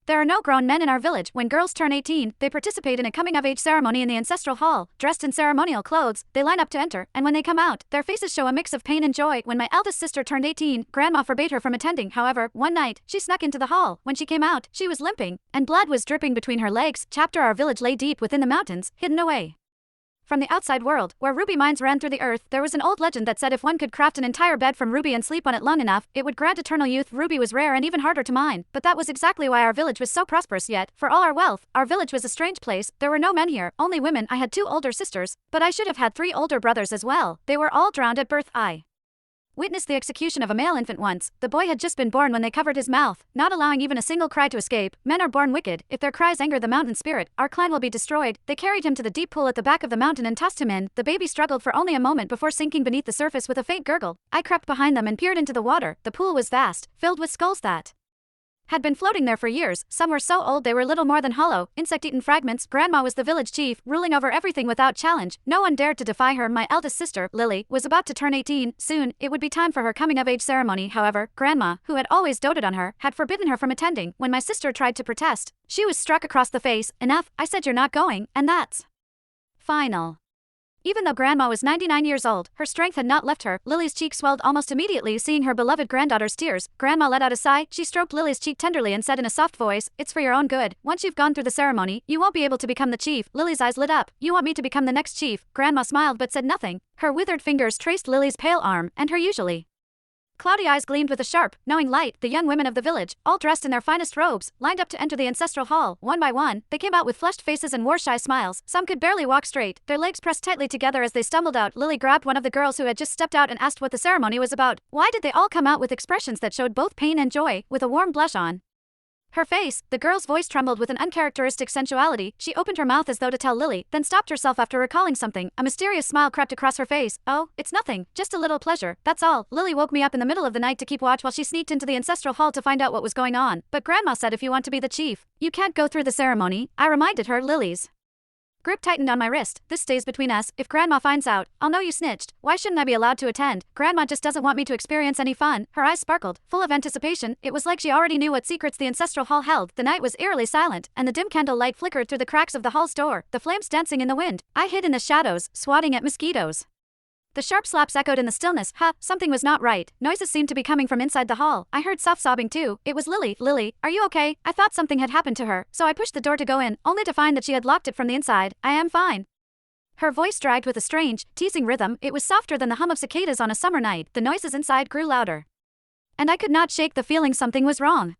There are no grown men in our village. When girls turn 18, they participate in a coming-of-age ceremony in the ancestral hall. Dressed in ceremonial clothes, they line up to enter, and when they come out, their faces show a mix of pain and joy. When my eldest sister turned 18, Grandma forbade her from attending. However, one night, she snuck into the hall. When she came out, she was limping, and blood was dripping between her legs. Chapter: Our village lay deep within the mountains, hidden away from the outside world, where ruby mines ran through the earth. There was an old legend that said if one could craft an entire bed from ruby and sleep on it long enough, it would grant eternal youth. Ruby was rare and even harder to mine, but that was exactly why our village was so prosperous. Yet, for all our wealth, our village was a strange place. There were no men here, only women. I had 2 older sisters, but I should have had 3 older brothers as well. They were all drowned at birth. I witnessed the execution of a male infant once. The boy had just been born when they covered his mouth, not allowing even a single cry to escape. Men are born wicked. If their cries anger the mountain spirit, our clan will be destroyed. They carried him to the deep pool at the back of the mountain and tossed him in. The baby struggled for only a moment before sinking beneath the surface with a faint gurgle. I crept behind them and peered into the water. The pool was vast, filled with skulls that had been floating there for years. Some were so old they were little more than hollow, insect-eaten fragments. Grandma was the village chief, ruling over everything without challenge. No one dared to defy her. My eldest sister, Lily, was about to turn 18. Soon, it would be time for her coming-of-age ceremony. However, Grandma, who had always doted on her, had forbidden her from attending. When my sister tried to protest, she was struck across the face. Enough, I said, you're not going, and that's final. Even though Grandma was 99 years old, her strength had not left her. Lily's cheek swelled almost immediately seeing her beloved granddaughter's tears. Grandma let out a sigh. She stroked Lily's cheek tenderly and said in a soft voice, "It's for your own good. Once you've gone through the ceremony, you won't be able to become the chief." Lily's eyes lit up. "You want me to become the next chief?" Grandma smiled but said nothing. Her withered fingers traced Lily's pale arm, and her usually cloudy eyes gleamed with a sharp, knowing light. The young women of the village, all dressed in their finest robes, lined up to enter the ancestral hall. One by one, they came out with flushed faces and wore shy smiles. Some could barely walk straight, their legs pressed tightly together as they stumbled out. Lily grabbed one of the girls who had just stepped out and asked what the ceremony was about. Why did they all come out with expressions that showed both pain and joy, with a warm blush on her face? The girl's voice trembled with an uncharacteristic sensuality. She opened her mouth as though to tell Lily, then stopped herself after recalling something. A mysterious smile crept across her face. "Oh, it's nothing, just a little pleasure, that's all." Lily woke me up in the middle of the night to keep watch while she sneaked into the ancestral hall to find out what was going on. But Grandma said if you want to be the chief, you can't go through the ceremony. I reminded her. Lily's grip tightened on my wrist. "This stays between us. If Grandma finds out, I'll know you snitched. Why shouldn't I be allowed to attend? Grandma just doesn't want me to experience any fun." Her eyes sparkled, full of anticipation. It was like she already knew what secrets the ancestral hall held. The night was eerily silent, and the dim candle light flickered through the cracks of the hall's door, the flames dancing in the wind. I hid in the shadows, swatting at mosquitoes. The sharp slaps echoed in the stillness. Something was not right. Noises seemed to be coming from inside the hall. I heard soft sobbing too. It was Lily. "Lily, are you okay?" I thought something had happened to her, so I pushed the door to go in, only to find that she had locked it from the inside. "I am fine." Her voice dragged with a strange, teasing rhythm. It was softer than the hum of cicadas on a summer night. The noises inside grew louder, and I could not shake the feeling something was wrong.